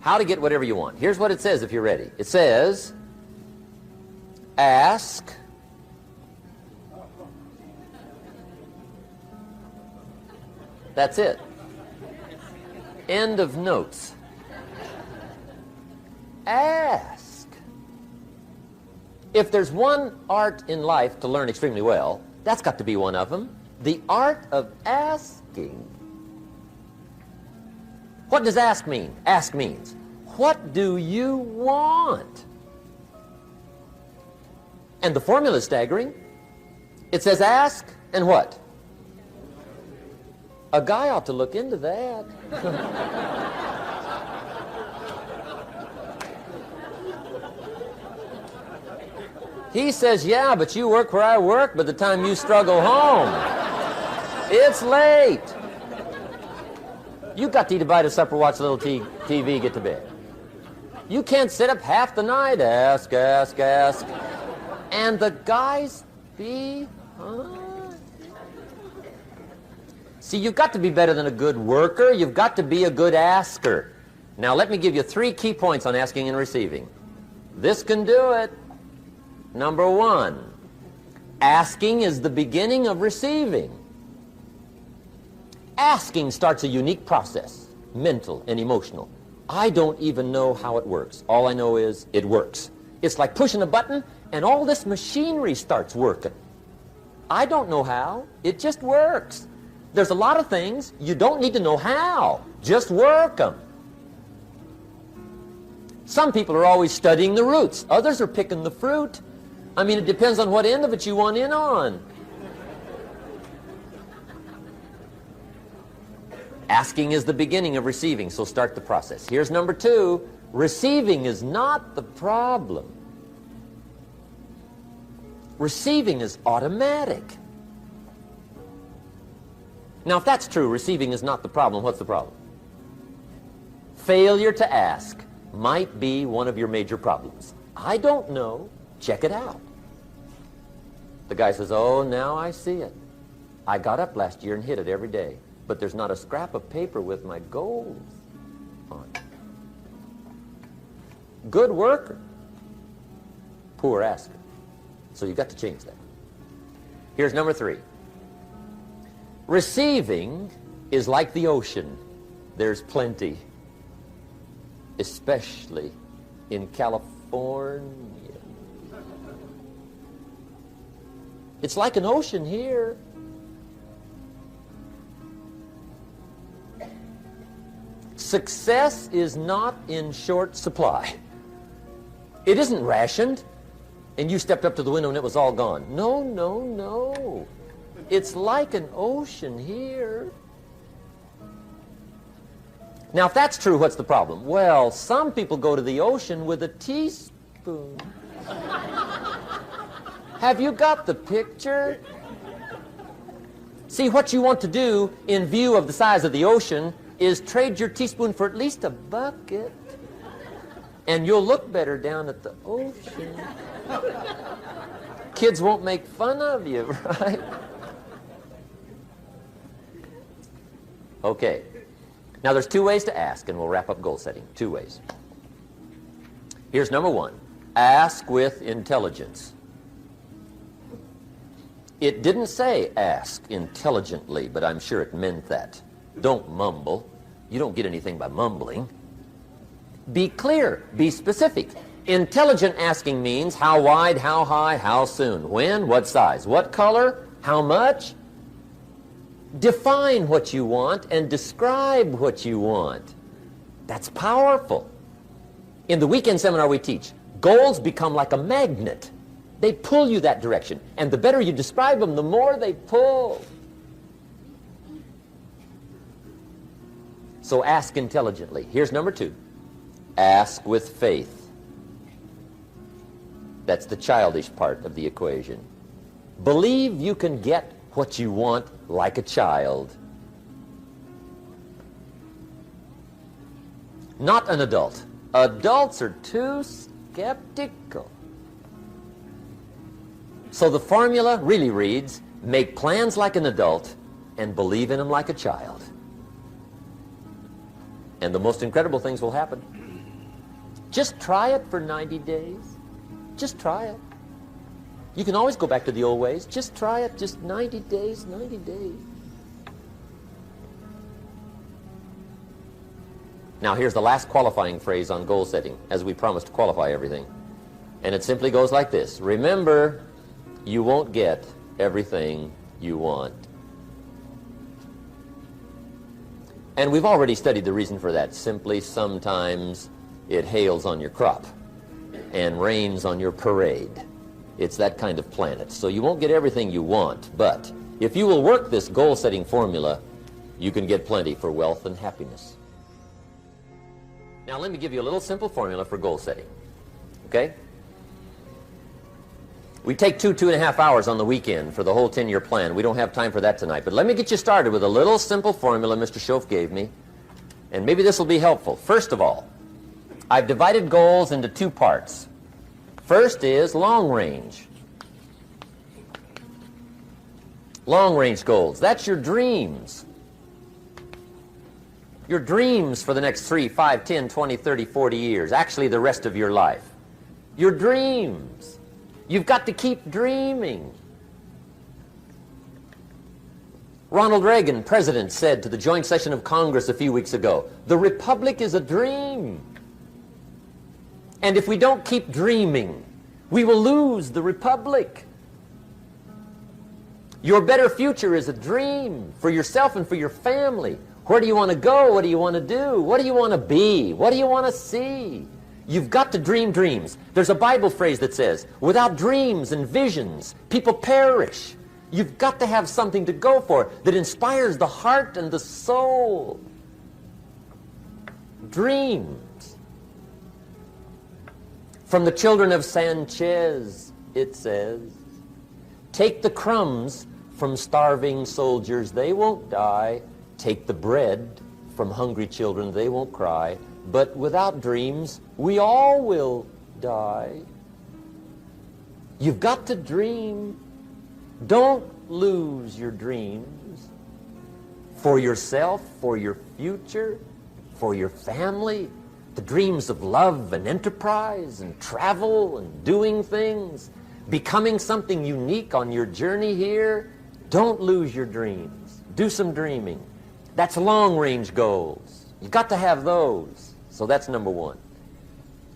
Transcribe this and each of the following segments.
how to get whatever you want. Here's what it says if you're ready. It says, ask That's it. End of notes. Ask. If there's one art in life to learn extremely well, that's got to be one of them. The art of asking. What does ask mean? Ask means, what do you want? And the formula is staggering. It says ask and what? A guy ought to look into that. He says, yeah, but you work where I work, by the time you struggle home, it's late. You've got to eat a bite of supper, watch a little TV, get to bed. You can't sit up half the night, ask. And the guys behind. See, you've got to be better than a good worker. You've got to be a good asker. Now, let me give you 3 key points on asking and receiving. This can do it. Number 1, asking is the beginning of receiving. Asking starts a unique process, mental and emotional. I don't even know how it works. All I know is it works. It's like pushing a button and all this machinery starts working. I don't know how. It just works. There's a lot of things you don't need to know how. Just work them. Some people are always studying the roots. Others are picking the fruit. I mean, it depends on what end of it you want in on. Asking is the beginning of receiving, so start the process. Here's number 2. Receiving is not the problem. Receiving is automatic. Now, if that's true, receiving is not the problem, what's the problem? Failure to ask might be one of your major problems. I don't know. Check it out. The guy says, oh, now I see it. I got up last year and hit it every day, but there's not a scrap of paper with my goals on it. Good worker, poor asker. So you've got to change that. Here's number 3. Receiving is like the ocean. There's plenty, especially in California. It's like an ocean here. Success is not in short supply. It isn't rationed, and you stepped up to the window and it was all gone. No, no, no. It's like an ocean here. Now, if that's true, what's the problem? Well, some people go to the ocean with a teaspoon. Have you got the picture? See, what you want to do in view of the size of the ocean is trade your teaspoon for at least a bucket, and you'll look better down at the ocean. Kids won't make fun of you, right? Okay. Now, there's 2 ways to ask, and we'll wrap up goal setting. 2 ways. Here's number 1. Ask with intelligence. It didn't say ask intelligently, but I'm sure it meant that. Don't mumble. You don't get anything by mumbling. Be clear. Be specific. Intelligent asking means how wide, how high, how soon, when, what size, what color, how much. Define what you want and describe what you want. That's powerful. In the weekend seminar we teach, goals become like a magnet. They pull you that direction. And the better you describe them, the more they pull. So ask intelligently. Here's number 2. Ask with faith. That's the childish part of the equation. Believe you can get what you want like a child. Not an adult. Adults are too skeptical. So the formula really reads, make plans like an adult and believe in them like a child. And the most incredible things will happen. Just try it for 90 days. Just try it. You can always go back to the old ways. Just try it. Just 90 days, 90 days. Now here's the last qualifying phrase on goal setting, as we promised to qualify everything. And it simply goes like this. Remember, you won't get everything you want. And we've already studied the reason for that. Simply, sometimes it hails on your crop and rains on your parade. It's that kind of planet. So you won't get everything you want, but if you will work this goal-setting formula, you can get plenty for wealth and happiness. Now let me give you a little simple formula for goal setting, okay? We take 2.5 hours on the weekend for the whole 10-year plan. We don't have time for that tonight, but let me get you started with a little simple formula Mr. Schoaf gave me, and maybe this will be helpful. First of all, I've divided goals into 2 parts. First is long range. Long range goals. That's your dreams. Your dreams for the next 3, 5, 10, 20, 30, 40 years. Actually, the rest of your life. Your dreams. You've got to keep dreaming. Ronald Reagan, president, said to the joint session of Congress a few weeks ago, "The Republic is a dream." And if we don't keep dreaming, we will lose the Republic. Your better future is a dream for yourself and for your family. Where do you want to go? What do you want to do? What do you want to be? What do you want to see? You've got to dream dreams. There's a Bible phrase that says, without dreams and visions, people perish. You've got to have something to go for that inspires the heart and the soul. Dreams. From the children of Sanchez, it says, take the crumbs from starving soldiers, they won't die. Take the bread from hungry children, they won't cry. But without dreams, we all will die. You've got to dream. Don't lose your dreams for yourself, for your future, for your family. The dreams of love and enterprise and travel and doing things, becoming something unique on your journey here. Don't lose your dreams. Do some dreaming. That's long-range goals. You've got to have those. So that's number 1.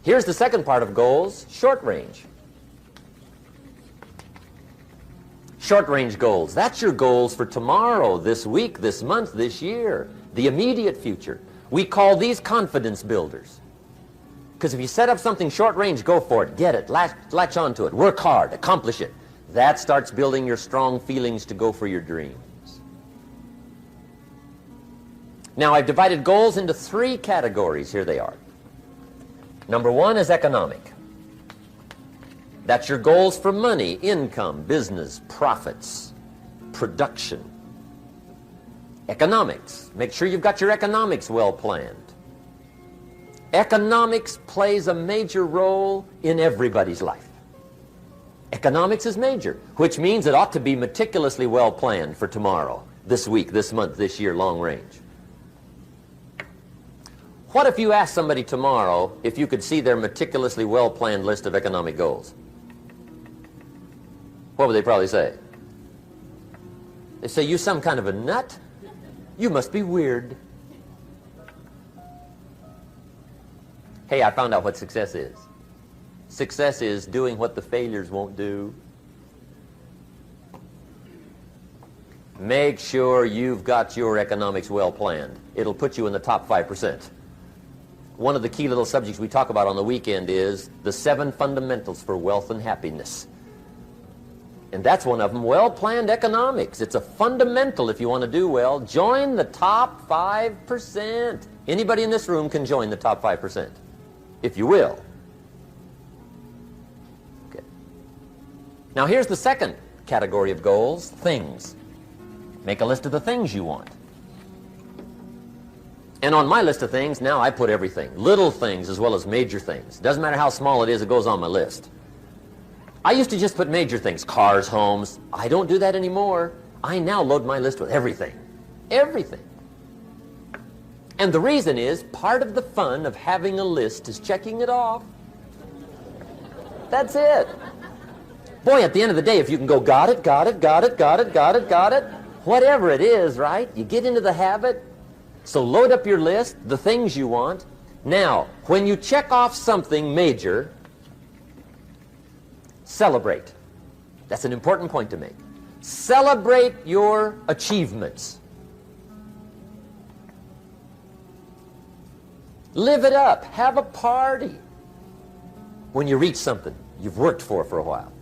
Here's the second part of goals, short range. Short-range goals. That's your goals for tomorrow, this week, this month, this year, the immediate future. We call these confidence builders. Because if you set up something short-range, go for it, get it, latch onto it, work hard, accomplish it. That starts building your strong feelings to go for your dreams. Now, I've divided goals into 3 categories. Here they are. Number 1 is economic. That's your goals for money, income, business, profits, production. Economics. Make sure you've got your economics well planned. Economics plays a major role in everybody's life. Economics is major, which means it ought to be meticulously well planned for tomorrow, this week, this month, this year, long range. What if you asked somebody tomorrow if you could see their meticulously well-planned list of economic goals? What would they probably say? They say, you some kind of a nut? You must be weird. Hey, I found out what success is. Success is doing what the failures won't do. Make sure you've got your economics well planned. It'll put you in the top 5%. One of the key little subjects we talk about on the weekend is the 7 fundamentals for wealth and happiness. And that's one of them, well-planned economics. It's a fundamental if you want to do well. Join the top 5%. Anybody in this room can join the top 5%, if you will. Okay. Now here's the second category of goals, things. Make a list of the things you want. And on my list of things, now I put everything. Little things as well as major things. Doesn't matter how small it is, it goes on my list. I used to just put major things, cars, homes. I don't do that anymore. I now load my list with everything. Everything. And the reason is, part of the fun of having a list is checking it off. That's it. Boy, at the end of the day, if you can go, got it, got it, got it, got it, got it, got it, whatever it is, right? You get into the habit. So load up your list, the things you want. Now, when you check off something major, celebrate. That's an important point to make. Celebrate your achievements. Live it up. Have a party when you reach something you've worked for a while.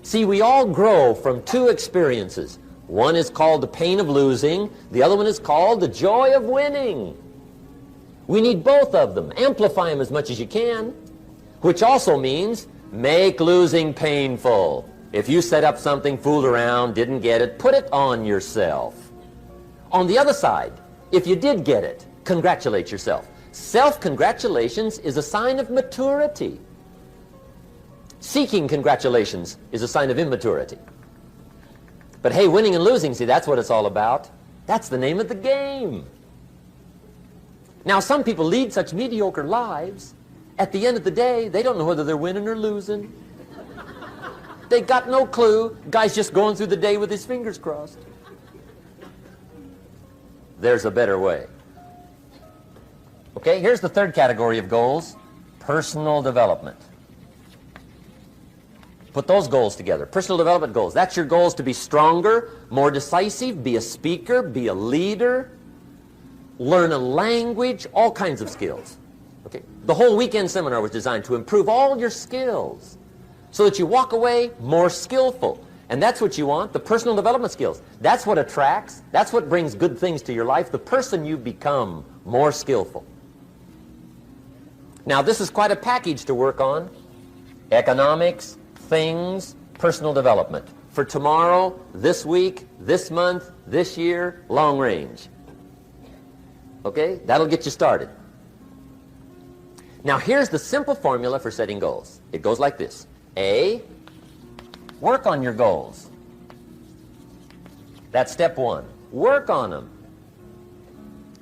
See, we all grow from two experiences. One is called the pain of losing. The other one is called the joy of winning. We need both of them. Amplify them as much as you can, which also means make losing painful. If you set up something, fooled around, didn't get it, put it on yourself. On the other side, if you did get it, congratulate yourself. Self-congratulations is a sign of maturity. Seeking congratulations is a sign of immaturity. But hey, winning and losing, see, that's what it's all about. That's the name of the game. Now, some people lead such mediocre lives, at the end of the day, they don't know whether they're winning or losing. They got no clue. Guy's just going through the day with his fingers crossed. There's a better way. Okay, here's the third category of goals, personal development. Put those goals together. Personal development goals. That's your goals to be stronger, more decisive, be a speaker, be a leader, learn a language, all kinds of skills. Okay? The whole weekend seminar was designed to improve all your skills so that you walk away more skillful. And that's what you want, the personal development skills. That's what attracts, that's what brings good things to your life, the person you become more skillful. Now, this is quite a package to work on. Economics, things, personal development. For tomorrow, this week, this month, this year, long range. Okay? That'll get you started. Now, here's the simple formula for setting goals. It goes like this. A, work on your goals. That's step one. Work on them.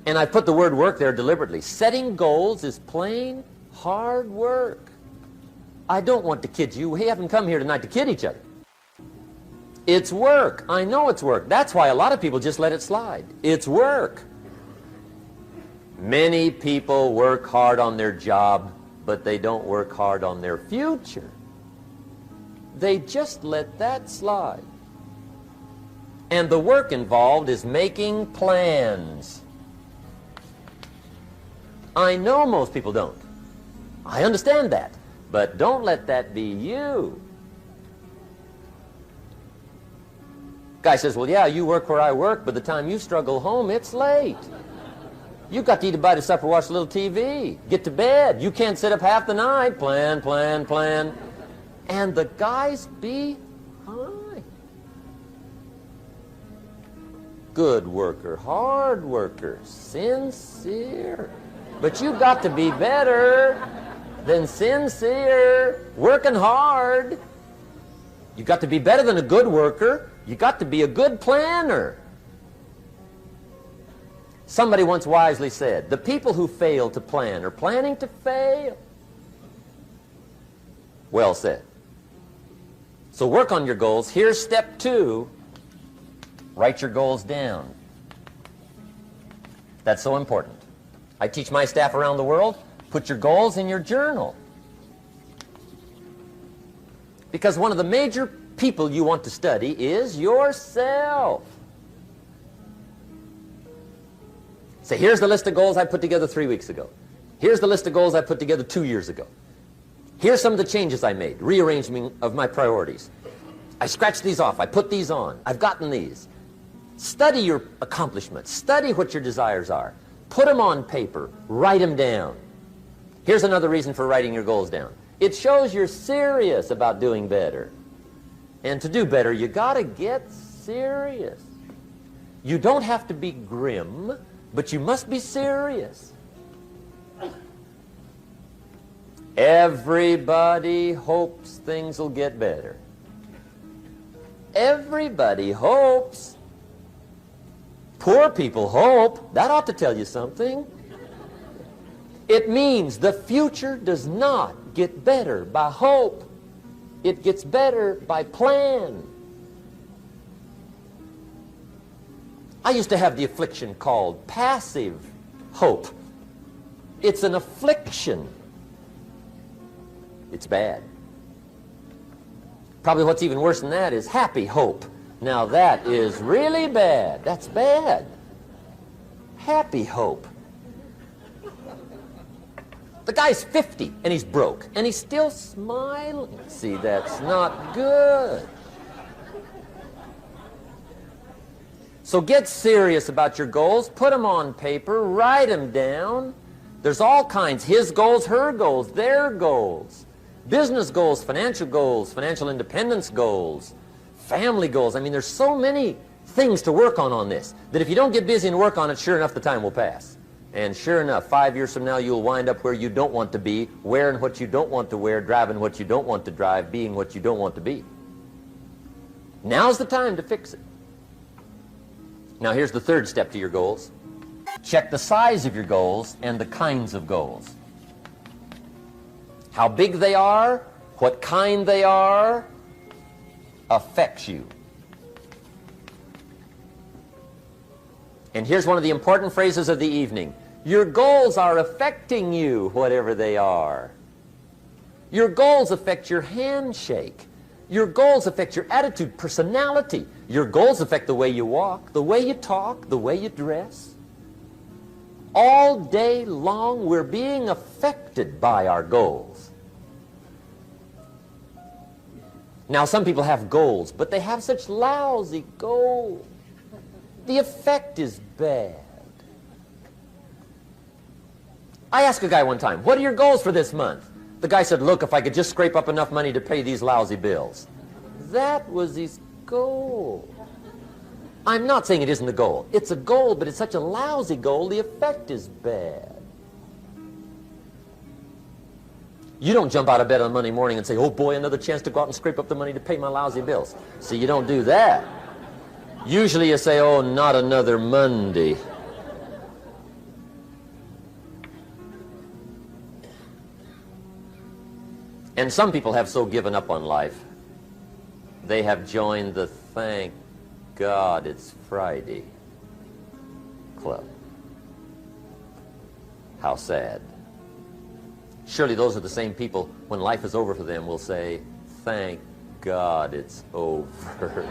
And I put the word work there deliberately. Setting goals is plain hard work. I don't want to kid you. We haven't come here tonight to kid each other. It's work. I know it's work. That's why a lot of people just let it slide. It's work. Many people work hard on their job, but they don't work hard on their future. They just let that slide. And the work involved is making plans. I know most people don't. I understand that. But don't let that be you. Guy says, well, yeah, you work where I work, but the time you struggle home, it's late. You've got to eat a bite of supper, watch a little TV, get to bed. You can't sit up half the night. Plan, plan, plan. And the guy's behind. Good worker, hard worker, sincere. But you've got to be better than sincere, working hard. You've got to be better than a good worker. You've got to be a good planner. Somebody once wisely said, the people who fail to plan are planning to fail. Well said. So work on your goals. Here's step two. Write your goals down. That's so important. I teach my staff around the world, put your goals in your journal. Because one of the major people you want to study is yourself. So here's the list of goals I put together 3 weeks ago. Here's the list of goals I put together 2 years ago. Here's some of the changes I made, rearrangement of my priorities. I scratched these off. I put these on. I've gotten these. Study your accomplishments. Study what your desires are. Put them on paper. Write them down. Here's another reason for writing your goals down. It shows you're serious about doing better. And to do better, you got to get serious. You don't have to be grim, but you must be serious. Everybody hopes things will get better. Everybody hopes. Poor people hope. That ought to tell you something. It means the future does not get better by hope. It gets better by plan. I used to have the affliction called passive hope. It's an affliction. It's bad. Probably what's even worse than that is happy hope. Now that is really bad. That's bad. Happy hope. The guy's 50 and he's broke and he's still smiling. See, that's not good. So get serious about your goals. Put them on paper. Write them down. There's all kinds. His goals, her goals, their goals. Business goals, financial independence goals, family goals. I mean, there's so many things to work on this that if you don't get busy and work on it, sure enough, the time will pass. And sure enough, 5 years from now, you'll wind up where you don't want to be, wearing what you don't want to wear, driving what you don't want to drive, being what you don't want to be. Now's the time to fix it. Now, here's the third step to your goals. Check the size of your goals and the kinds of goals. How big they are, what kind they are, affects you. And here's one of the important phrases of the evening. Your goals are affecting you, whatever they are. Your goals affect your handshake. Your goals affect your attitude, personality. Your goals affect the way you walk, the way you talk, the way you dress. All day long, we're being affected by our goals. Now, some people have goals, but they have such lousy goals. The effect is bad. I asked a guy one time, what are your goals for this month? The guy said, look, if I could just scrape up enough money to pay these lousy bills. That was his goal. I'm not saying it isn't a goal. It's a goal, but it's such a lousy goal, the effect is bad. You don't jump out of bed on Monday morning and say, oh boy, another chance to go out and scrape up the money to pay my lousy bills. See, you don't do that. Usually you say, oh, not another Monday. And some people have so given up on life, they have joined the thank God it's Friday club. How sad. Surely those are the same people, when life is over for them, will say, thank God it's over.